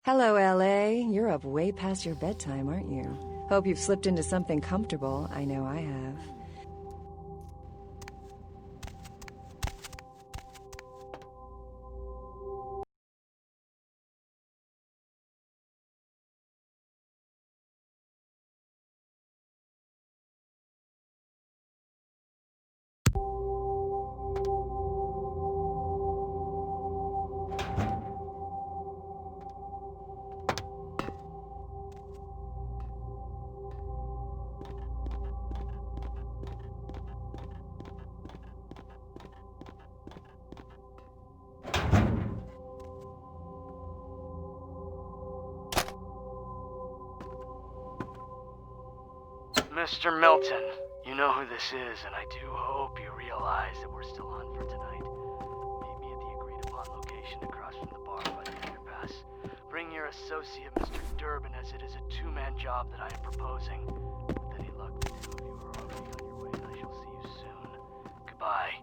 Hello, LA. You're up way past your bedtime, aren't you? Hope you've slipped into something comfortable. I know I have. Mr. Milton, you know who this is, and I do hope you realize that we're still on for tonight. Meet me at the agreed-upon location across from the bar by the underpass. Bring your associate, Mr. Durbin, as it is a two-man job that I am proposing. With any luck, the two of you are already on your way, and I shall see you soon. Goodbye.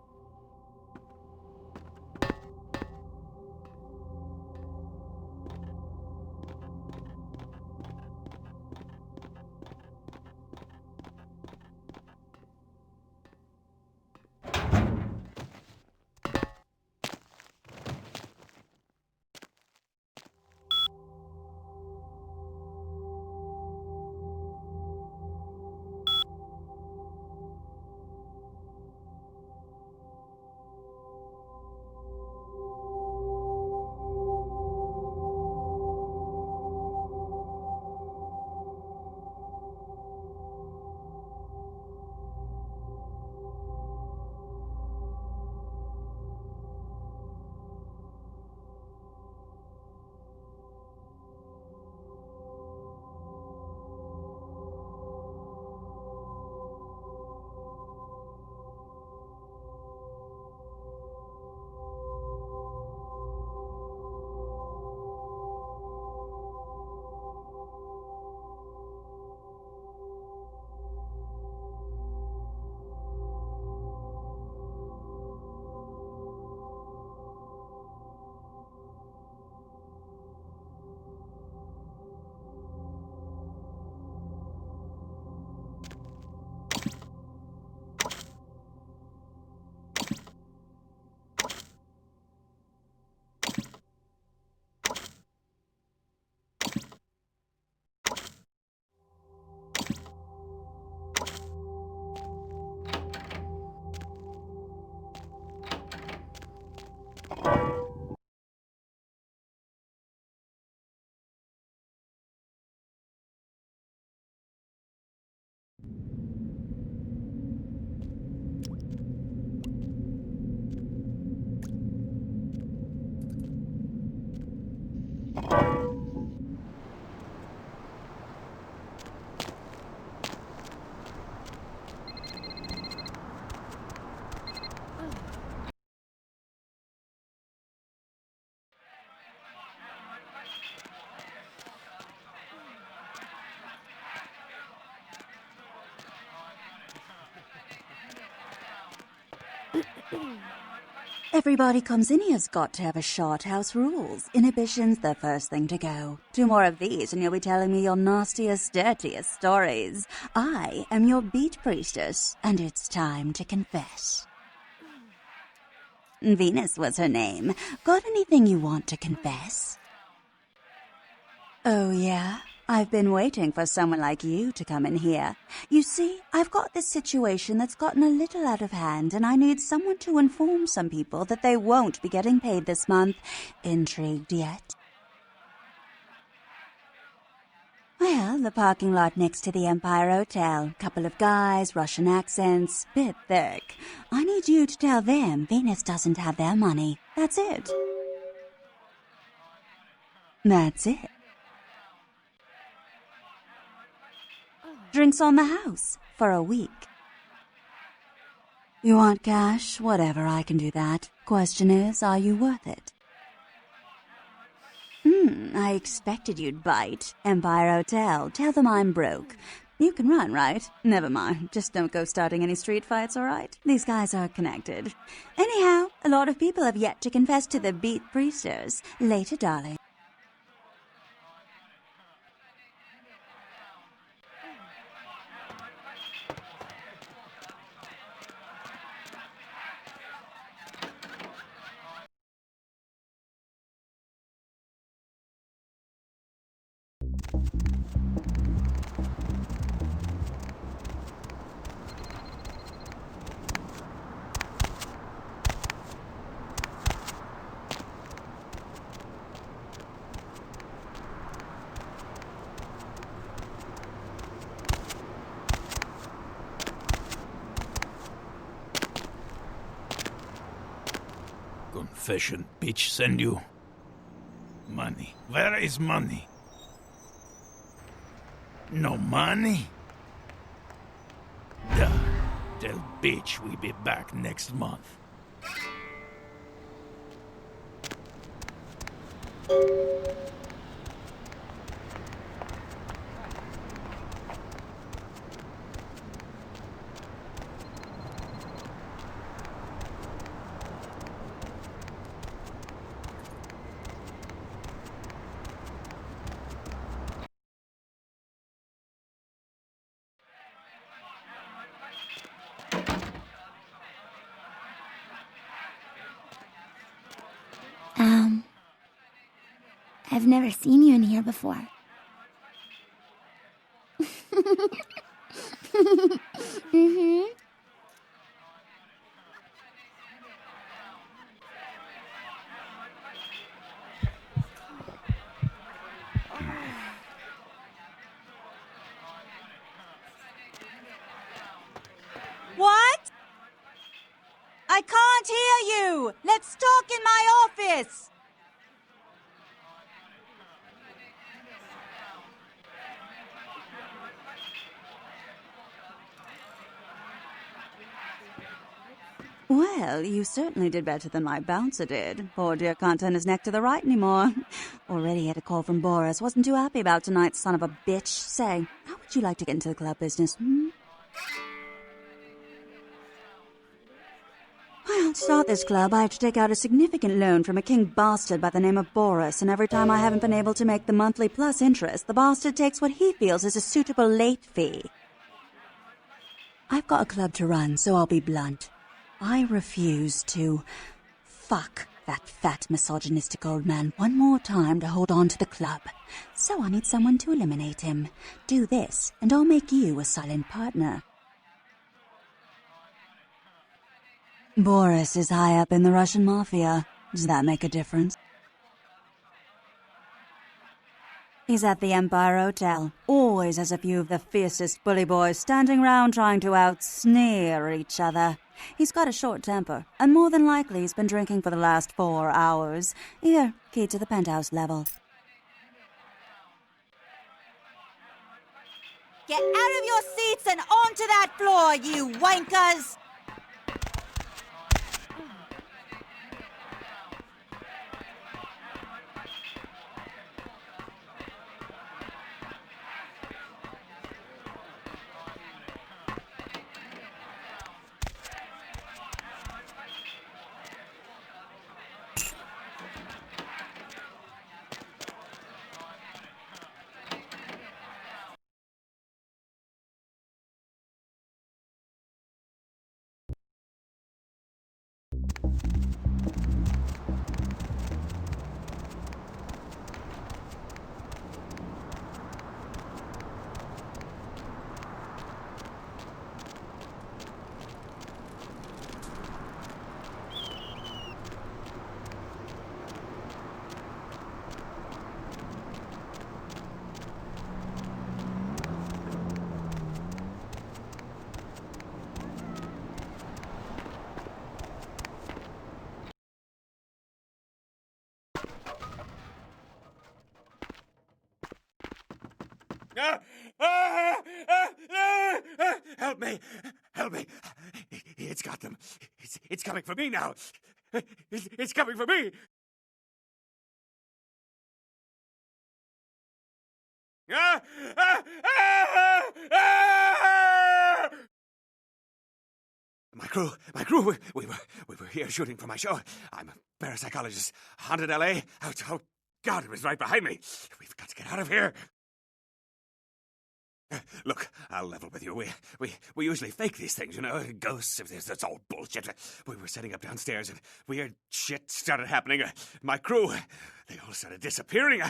Everybody comes in here's got to have a shot. House rules. Inhibition's the first thing to go. 2 more of these and you'll be telling me your nastiest, dirtiest stories. I am your beat priestess, and it's time to confess. Venus was her name. Got anything you want to confess? Oh, yeah? I've been waiting for someone like you to come in here. You see, I've got this situation that's gotten a little out of hand, and I need someone to inform some people that they won't be getting paid this month. Intrigued yet? Well, the parking lot next to the Empire Hotel. Couple of guys, Russian accents, bit thick. I need you to tell them Venus doesn't have their money. That's it. That's it. Drinks on the house for a week. You want cash? Whatever, I can do that. Question is, are you worth it? I expected you'd bite. Empire Hotel. Tell them I'm broke. You can run, right? Never mind. Just don't go starting any street fights, alright? These guys are connected. Anyhow, a lot of people have yet to confess to the beat priesters. Later, darling. Confession bitch send you? Money. Where is money? No money? Duh. Tell bitch we be back next month. I've never seen you in here before. Mm-hmm. What? I can't hear you! Let's talk in my office! Well, you certainly did better than my bouncer did. Poor dear can't turn his neck to the right anymore. Already had a call from Boris. Wasn't too happy about tonight's son of a bitch. Say, how would you like to get into the club business, Well, to start this club, I had to take out a significant loan from a king bastard by the name of Boris, and every time I haven't been able to make the monthly plus interest, the bastard takes what he feels is a suitable late fee. I've got a club to run, so I'll be blunt. I refuse to fuck that fat misogynistic old man one more time to hold on to the club. So I need someone to eliminate him. Do this, and I'll make you a silent partner. Boris is high up in the Russian mafia. Does that make a difference? He's at the Empire Hotel. Always has a few of the fiercest bully boys standing round trying to out-sneer each other. He's got a short temper, and more than likely he's been drinking for the last 4 hours. Here, key to the penthouse level. Get out of your seats and onto that floor, you wankers! Help me! Help me! It's got them. It's coming for me now. It's coming for me. Ah! My crew, we were here shooting for my show. I'm a parapsychologist. Haunted LA. Oh, God, it was right behind me. We've got to get out of here. Look, I'll level with you. We usually fake these things, you know, ghosts. That's all bullshit. We were setting up downstairs, and weird shit started happening. My crew, they all started disappearing.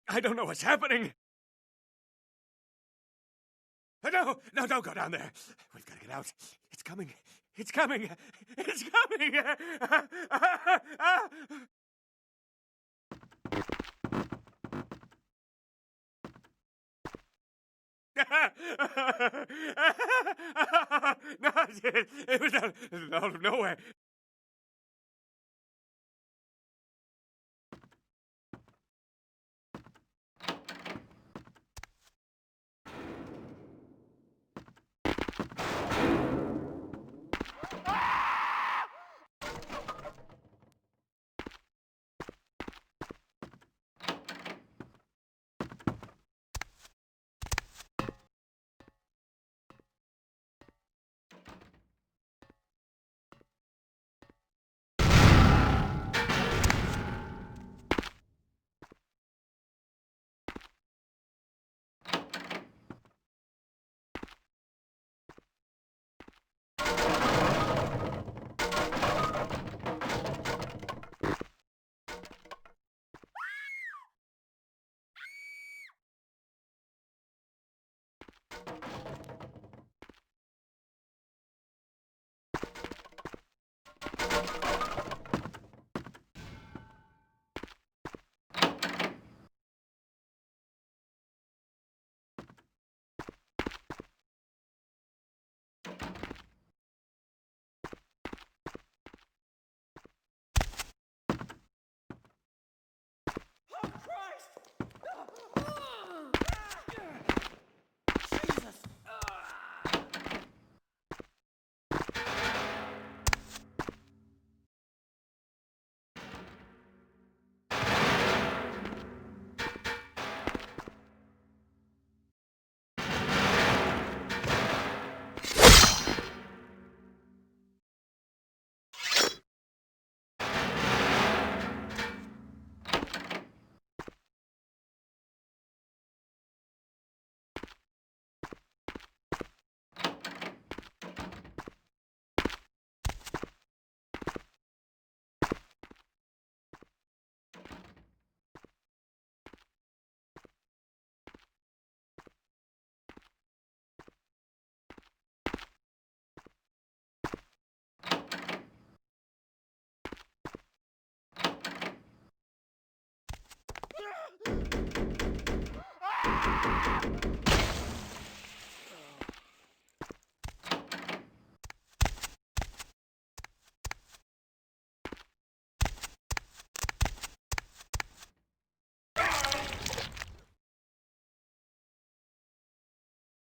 I don't know what's happening. No, don't go down there. We've got to get out. It's coming. It's coming. It's coming. No, it was out of nowhere.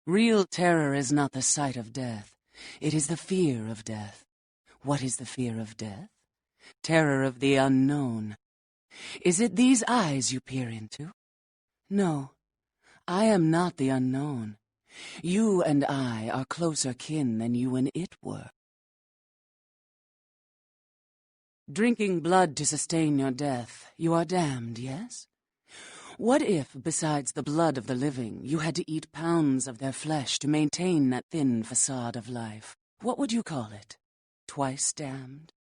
Real terror is not the sight of death. It is the fear of death. What is the fear of death? Terror of the unknown. Is it these eyes you peer into? No, I am not the unknown. You and I are closer kin than you and it were. Drinking blood to sustain your death, you are damned, yes? What if, besides the blood of the living, you had to eat pounds of their flesh to maintain that thin facade of life? What would you call it? Twice damned?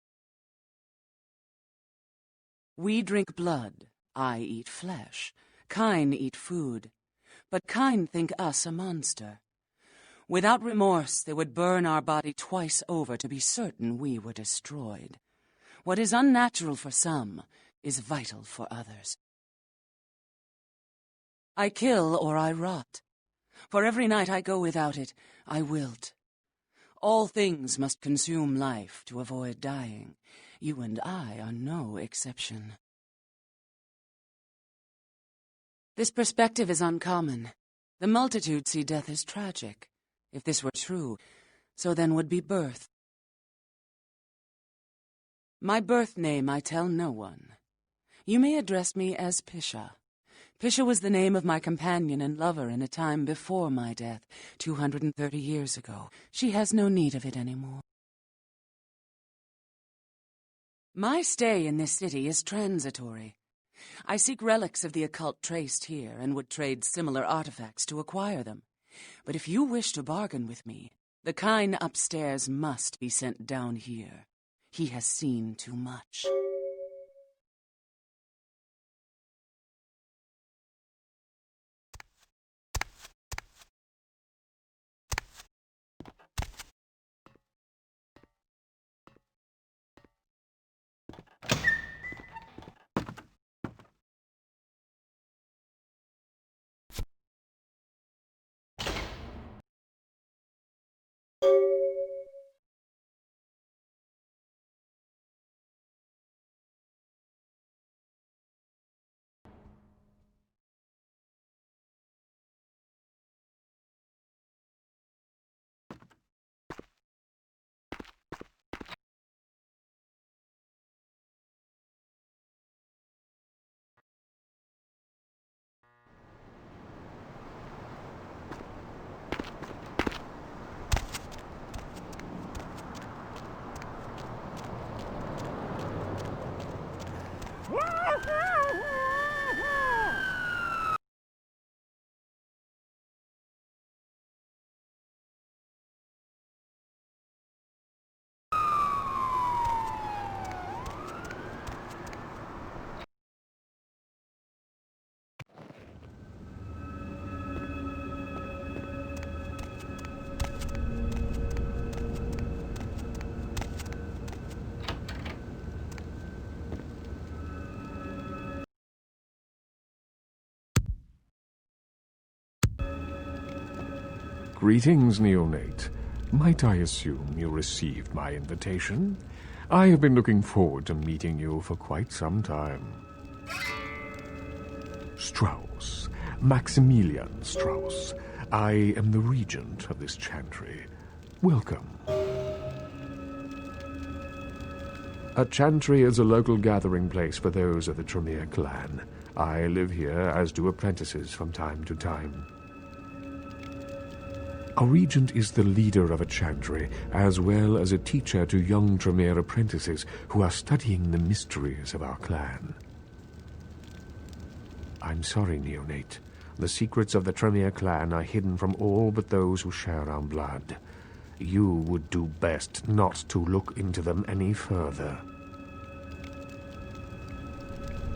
We drink blood, I eat flesh, kine eat food, but kine think us a monster. Without remorse, they would burn our body twice over to be certain we were destroyed. What is unnatural for some is vital for others. I kill or I rot. For every night I go without it, I wilt. All things must consume life to avoid dying. You and I are no exception. This perspective is uncommon. The multitude see death as tragic. If this were true, so then would be birth. My birth name I tell no one. You may address me as Pisha. Fisher was the name of my companion and lover in a time before my death, 230 years ago. She has no need of it anymore. My stay in this city is transitory. I seek relics of the occult traced here and would trade similar artifacts to acquire them. But if you wish to bargain with me, the kind upstairs must be sent down here. He has seen too much. Greetings, neonate. Might I assume you received my invitation? I have been looking forward to meeting you for quite some time. Strauss. Maximilian Strauss. I am the regent of this chantry. Welcome. A chantry is a local gathering place for those of the Tremere clan. I live here, as do apprentices from time to time. A regent is the leader of a chantry, as well as a teacher to young Tremere apprentices who are studying the mysteries of our clan. I'm sorry, neonate. The secrets of the Tremere clan are hidden from all but those who share our blood. You would do best not to look into them any further.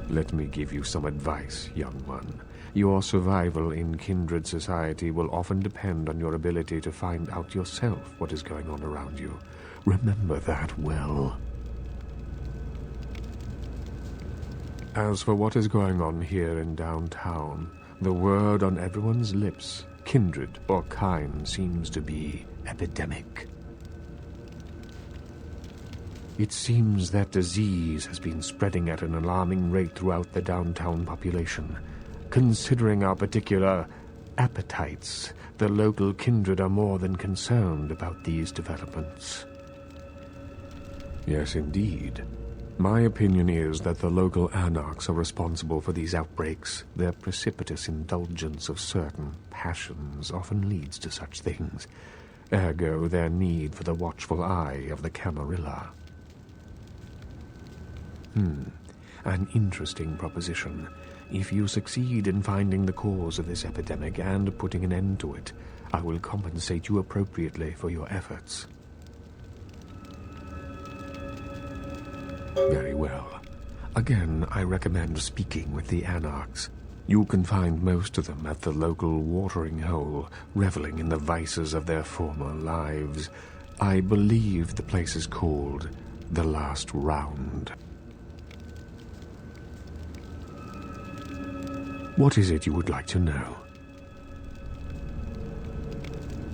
Let me give you some advice, young one. Your survival in kindred society will often depend on your ability to find out yourself what is going on around you. Remember that well. As for what is going on here in downtown, the word on everyone's lips, kindred or kind, seems to be epidemic. It seems that disease has been spreading at an alarming rate throughout the downtown population. Considering our particular appetites, the local kindred are more than concerned about these developments. Yes, indeed. My opinion is that the local anarchs are responsible for these outbreaks. Their precipitous indulgence of certain passions often leads to such things. Ergo, their need for the watchful eye of the Camarilla. An interesting proposition. If you succeed in finding the cause of this epidemic and putting an end to it, I will compensate you appropriately for your efforts. Very well. Again, I recommend speaking with the anarchs. You can find most of them at the local watering hole, reveling in the vices of their former lives. I believe the place is called The Last Round. What is it you would like to know?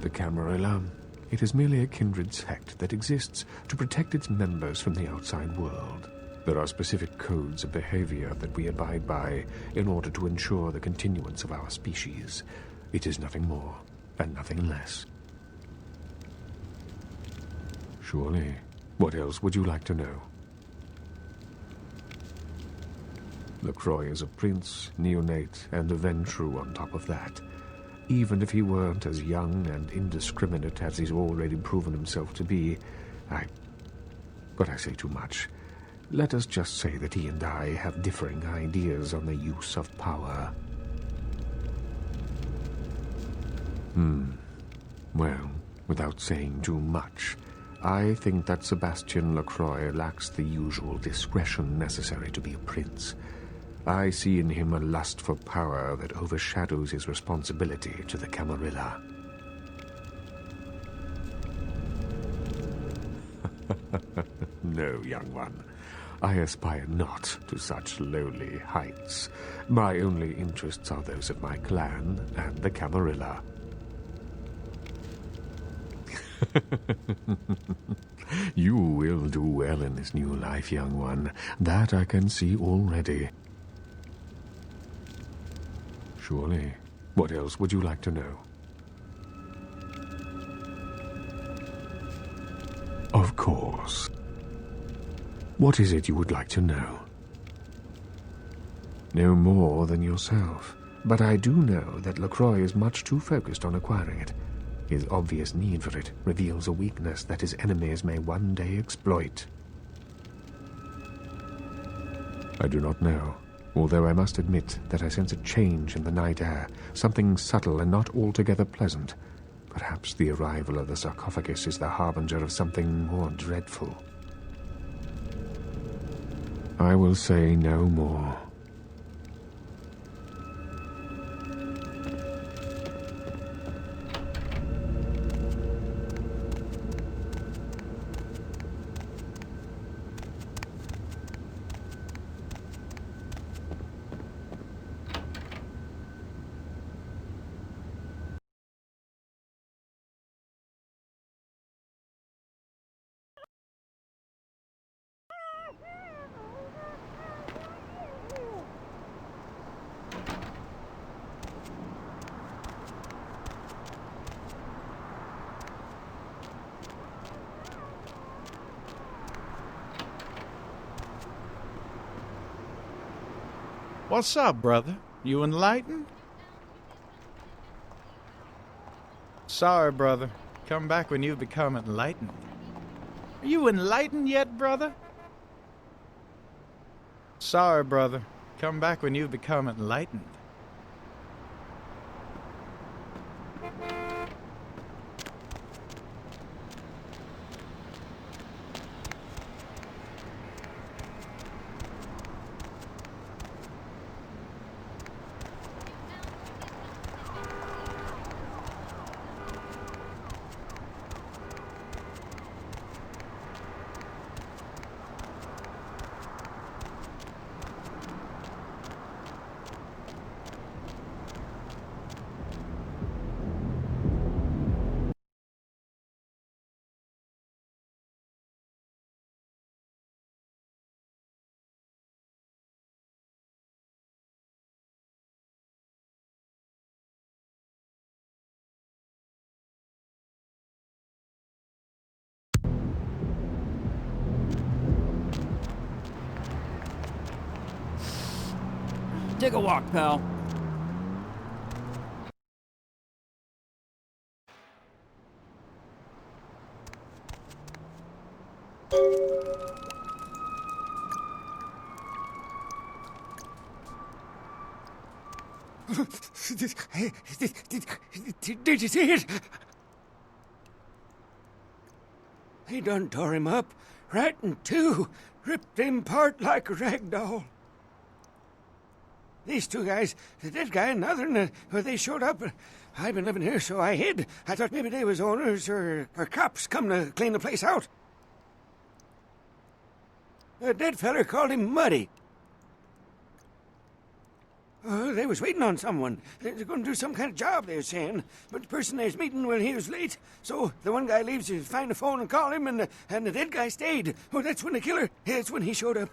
The Camarilla. It is merely a kindred sect that exists to protect its members from the outside world. There are specific codes of behavior that we abide by in order to ensure the continuance of our species. It is nothing more and nothing less. Surely. What else would you like to know? LaCroix is a prince, neonate, and a Ventrue on top of that. Even if he weren't as young and indiscriminate as he's already proven himself to be, But I say too much. Let us just say that he and I have differing ideas on the use of power. Well, without saying too much, I think that Sebastian LaCroix lacks the usual discretion necessary to be a prince. I see in him a lust for power that overshadows his responsibility to the Camarilla. No, young one. I aspire not to such lowly heights. My only interests are those of my clan and the Camarilla. You will do well in this new life, young one. That I can see already. Surely. What else would you like to know? Of course. What is it you would like to know? No more than yourself, but I do know that LaCroix is much too focused on acquiring it. His obvious need for it reveals a weakness that his enemies may one day exploit. I do not know, although I must admit that I sense a change in the night air, something subtle and not altogether pleasant. Perhaps the arrival of the sarcophagus is the harbinger of something more dreadful. I will say no more. What's up, brother? You enlightened? Sorry, brother. Come back when you've become enlightened. Are you enlightened yet, brother? Sorry, brother. Come back when you've become enlightened. Take a walk, pal. Did you see it? They done tore him up, right in two, ripped him apart like a rag doll. These two guys, the dead guy and the other, they showed up. I've been living here, so I hid. I thought maybe they was owners or cops come to clean the place out. The dead feller called him Muddy. They was waiting on someone. They were going to do some kind of job, they were saying. But the person they was meeting, well, he was late. So the one guy leaves to find the phone and call him, and the dead guy stayed. Oh, that's when the killer, that's when he showed up.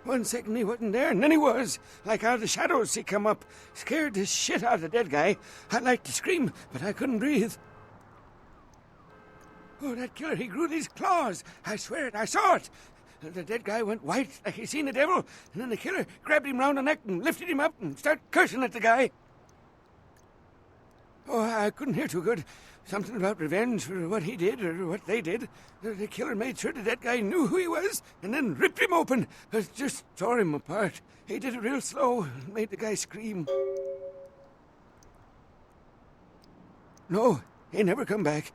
1 second he wasn't there, and then he was. Like out of the shadows he come up. Scared the shit out of the dead guy. I'd like to scream, but I couldn't breathe. Oh, that killer, he grew these claws. I swear it, I saw it. The dead guy went white like he seen the devil, and then the killer grabbed him round the neck and lifted him up and started cursing at the guy. Oh, I couldn't hear too good. Something about revenge for what he did or what they did. The killer made sure the dead guy knew who he was and then ripped him open. Just tore him apart. He did it real slow and made the guy scream. No, he never come back.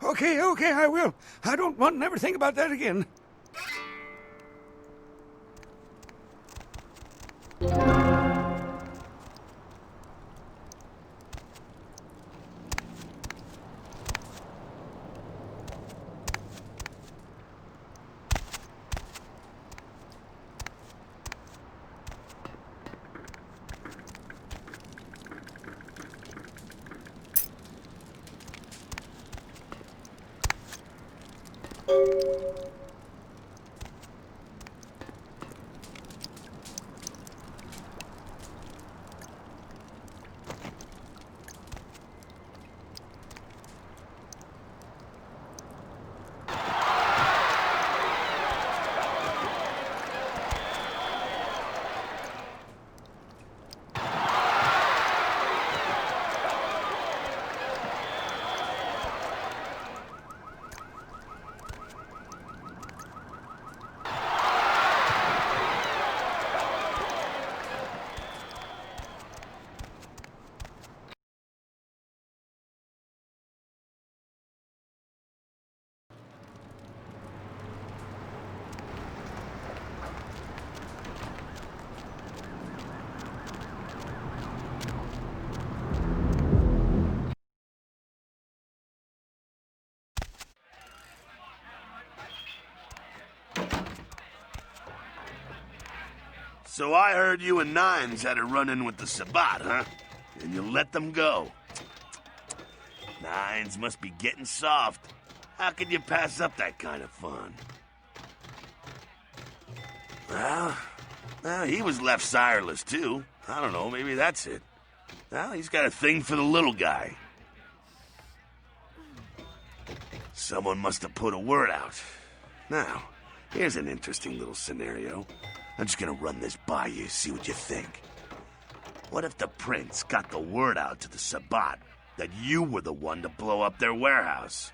Okay, I will. I don't want to never think about that again. So I heard you and Nines had a run-in with the Sabbat, huh? And you let them go. Nines must be getting soft. How could you pass up that kind of fun? Well, he was left sireless, too. I don't know, maybe that's it. Well, he's got a thing for the little guy. Someone must have put a word out. Now, here's an interesting little scenario. I'm just gonna run this by you, see what you think. What if the prince got the word out to the Sabbat that you were the one to blow up their warehouse?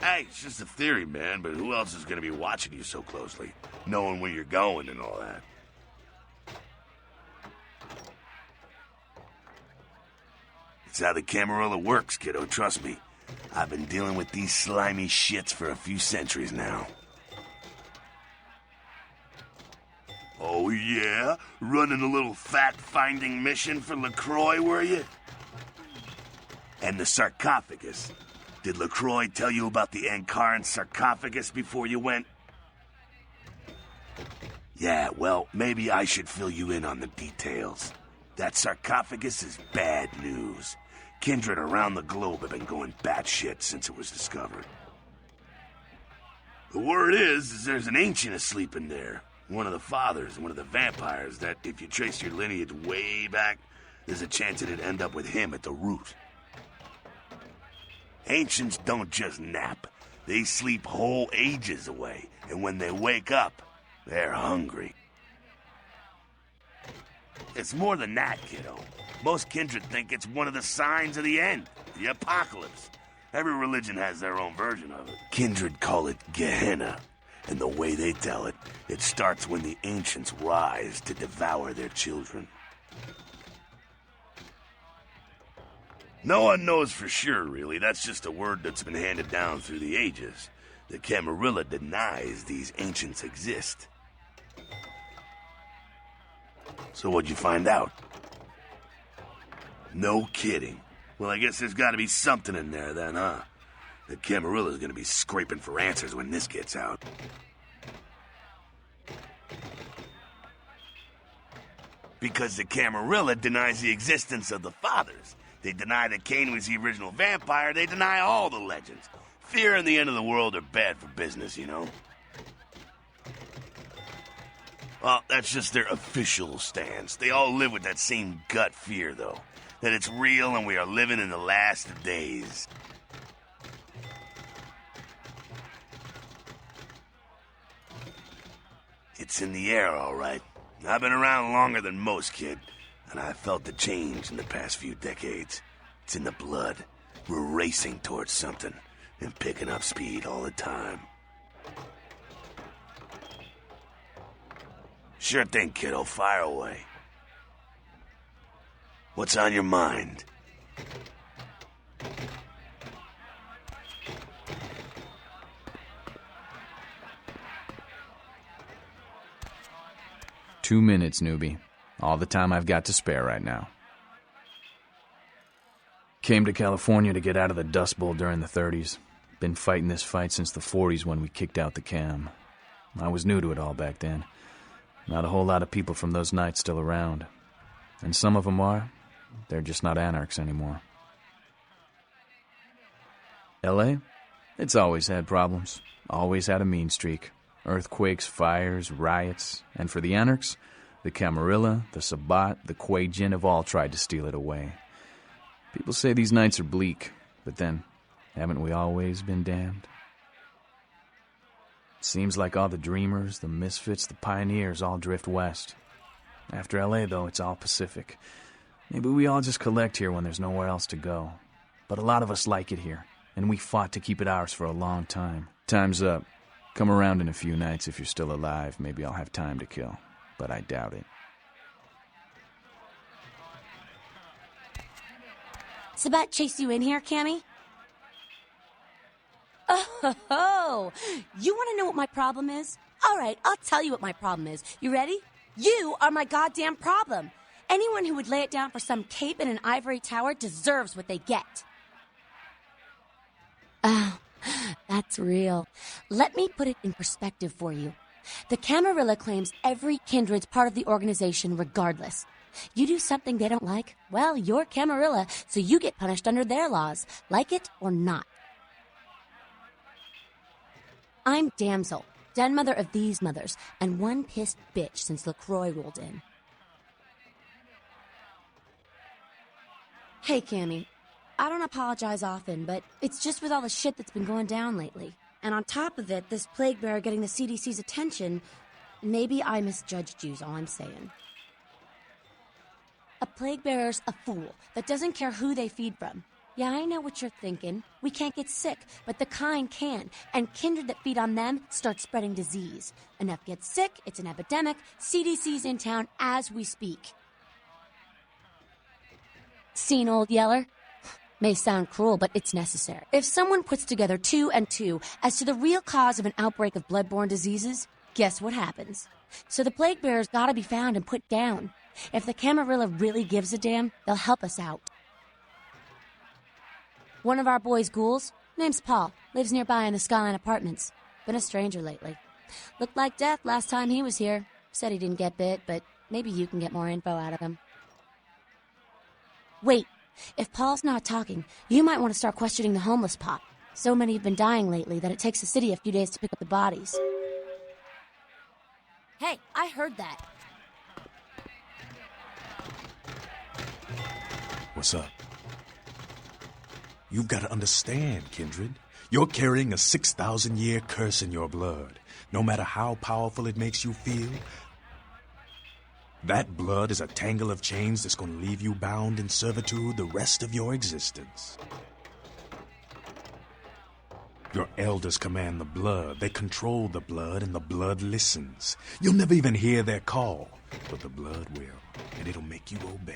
Hey, it's just a theory, man, but who else is gonna be watching you so closely, knowing where you're going and all that? It's how the Camarilla works, kiddo, trust me. I've been dealing with these slimy shits for a few centuries now. Oh yeah? Running a little fact-finding mission for LaCroix, were you? And the sarcophagus. Did LaCroix tell you about the Ankaran sarcophagus before you went? Yeah, well, maybe I should fill you in on the details. That sarcophagus is bad news. Kindred around the globe have been going batshit since it was discovered. The word is there's an ancient asleep in there. One of the fathers, one of the vampires, that if you trace your lineage way back, there's a chance it'd end up with him at the root. Ancients don't just nap. They sleep whole ages away, and when they wake up, they're hungry. It's more than that, kiddo. Most kindred think it's one of the signs of the end, the apocalypse. Every religion has their own version of it. Kindred call it Gehenna, and the way they tell it, it starts when the ancients rise to devour their children. No one knows for sure, really. That's just a word that's been handed down through the ages. The Camarilla denies these ancients exist. So what'd you find out? No kidding. Well, I guess there's gotta be something in there then, huh? The Camarilla's gonna be scraping for answers when this gets out. Because the Camarilla denies the existence of the fathers. They deny that Cain was the original vampire. They deny all the legends. Fear and the end of the world are bad for business, you know? Well, that's just their official stance. They all live with that same gut fear, though. That it's real and we are living in the last days. It's in the air, all right. I've been around longer than most, kid, and I've felt the change in the past few decades. It's in the blood. We're racing towards something and picking up speed all the time. Sure thing, kiddo. Fire away. What's on your mind? "2 minutes, newbie. All the time I've got to spare right now. Came to California to get out of the Dust Bowl during the 30s. Been fighting this fight since the 40s when we kicked out the cam. I was new to it all back then. Not a whole lot of people from those nights still around. And some of them are. They're just not anarchs anymore. L.A.? It's always had problems. Always had a mean streak. Earthquakes, fires, riots. And for the anarchs, the Camarilla, the Sabbat, the Quajin have all tried to steal it away. People say these nights are bleak, but then, haven't we always been damned? Seems like all the dreamers, the misfits, the pioneers all drift west. After L.A., though, it's all Pacific. Maybe we all just collect here when there's nowhere else to go. But a lot of us like it here, and we fought to keep it ours for a long time. Time's up. Come around in a few nights if you're still alive. Maybe I'll have time to kill, but I doubt it. Sabat chased you in here, Cammy? Oh, you want to know what my problem is? All right, I'll tell you what my problem is. You ready? You are my goddamn problem. Anyone who would lay it down for some cape in an ivory tower deserves what they get. Oh, that's real. Let me put it in perspective for you. The Camarilla claims every kindred's part of the organization regardless. You do something they don't like, well, you're Camarilla, so you get punished under their laws, like it or not. I'm Damsel, den mother of these mothers, and one pissed bitch since LaCroix rolled in. Hey, Cammy. I don't apologize often, but it's just with all the shit that's been going down lately. And on top of it, this plague bearer getting the CDC's attention, maybe I misjudged you's all I'm saying. A plague bearer's a fool that doesn't care who they feed from. Yeah, I know what you're thinking. We can't get sick, but the kind can. And kindred that feed on them start spreading disease. Enough get sick, it's an epidemic. CDC's in town as we speak. Seen Old Yeller? May sound cruel, but it's necessary. If someone puts together 2 and 2 as to the real cause of an outbreak of bloodborne diseases, guess what happens? So the plague bearers gotta be found and put down. If the Camarilla really gives a damn, they'll help us out. One of our boys' ghouls, name's Paul, lives nearby in the Skyline Apartments. Been a stranger lately. Looked like death last time he was here. Said he didn't get bit, but maybe you can get more info out of him. Wait, if Paul's not talking, you might want to start questioning the homeless pot. So many have been dying lately that it takes the city a few days to pick up the bodies. Hey, I heard that. What's up? You've got to understand, Kindred. You're carrying a 6,000-year curse in your blood. No matter how powerful it makes you feel, that blood is a tangle of chains that's going to leave you bound in servitude the rest of your existence. Your elders command the blood. They control the blood, and the blood listens. You'll never even hear their call, but the blood will, and it'll make you obey.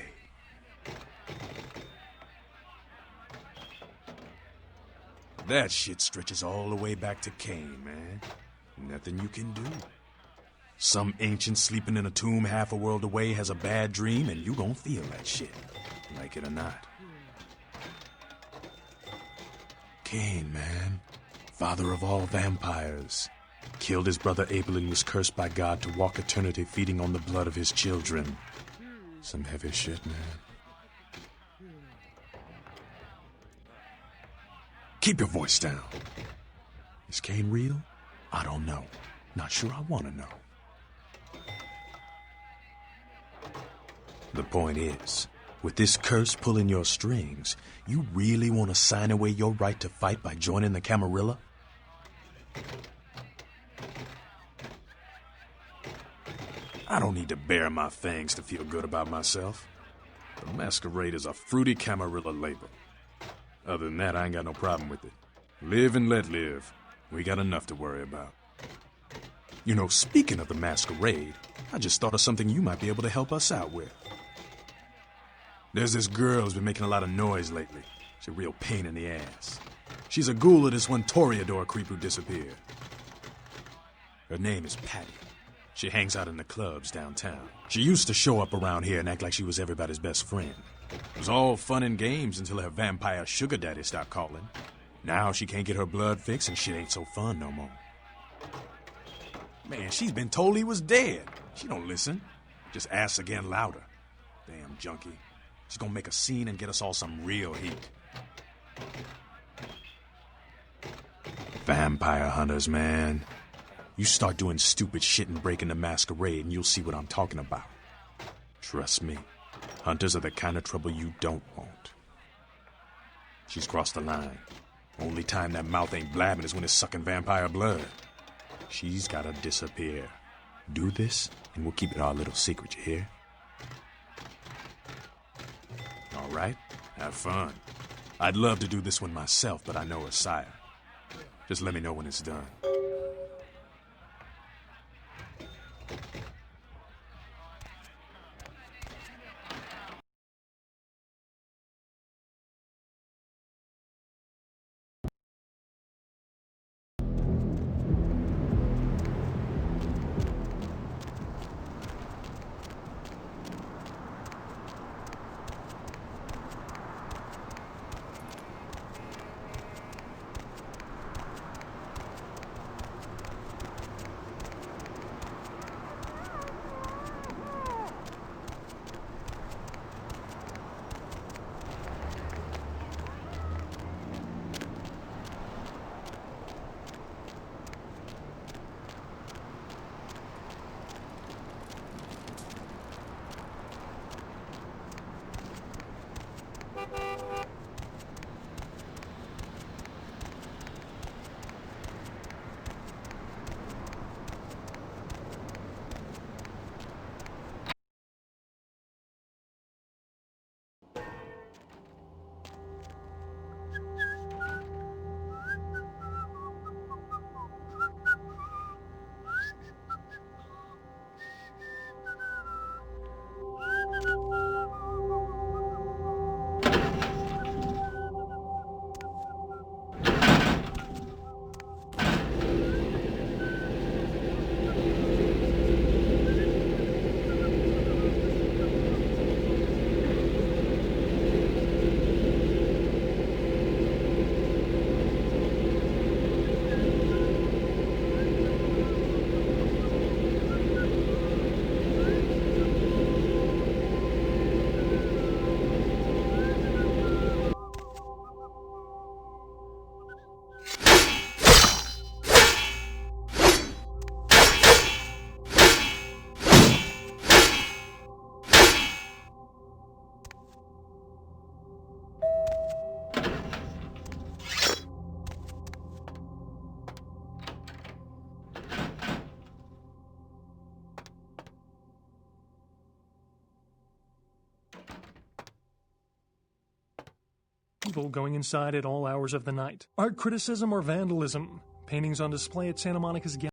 That shit stretches all the way back to Cain, man. Nothing you can do. Some ancient sleeping in a tomb half a world away has a bad dream, and you gon' feel that shit, like it or not. Cain, man. Father of all vampires. Killed his brother Abel and was cursed by God to walk eternity feeding on the blood of his children. Some heavy shit, man. Keep your voice down. Is Cain real? I don't know. Not sure I want to know. The point is, with this curse pulling your strings, you really want to sign away your right to fight by joining the Camarilla? I don't need to bare my fangs to feel good about myself. The Masquerade is a fruity Camarilla label. Other than that, I ain't got no problem with it. Live and let live. We got enough to worry about. You know, speaking of the Masquerade, I just thought of something you might be able to help us out with. There's this girl who's been making a lot of noise lately. She's a real pain in the ass. She's a ghoul of this one Toreador creep who disappeared. Her name is Patty. She hangs out in the clubs downtown. She used to show up around here and act like she was everybody's best friend. It was all fun and games until her vampire sugar daddy stopped calling. Now she can't get her blood fixed and shit ain't so fun no more. Man, she's been told he was dead. She don't listen. Just asks again louder. Damn junkie. She's gonna make a scene and get us all some real heat. Vampire hunters, man. You start doing stupid shit and breaking the Masquerade and you'll see what I'm talking about. Trust me, hunters are the kind of trouble you don't want. She's crossed the line. Only time that mouth ain't blabbing is when it's sucking vampire blood. She's gotta disappear. Do this, and we'll keep it our little secret, you hear? All right, have fun. I'd love to do this one myself, but I know her sire. Just let me know when it's done. People going inside at all hours of the night. Art criticism or vandalism. Paintings on display at Santa Monica's gallery.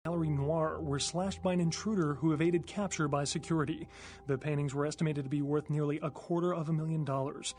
Gallery Noir were slashed by an intruder who evaded capture by security. The paintings were estimated to be worth nearly $250,000.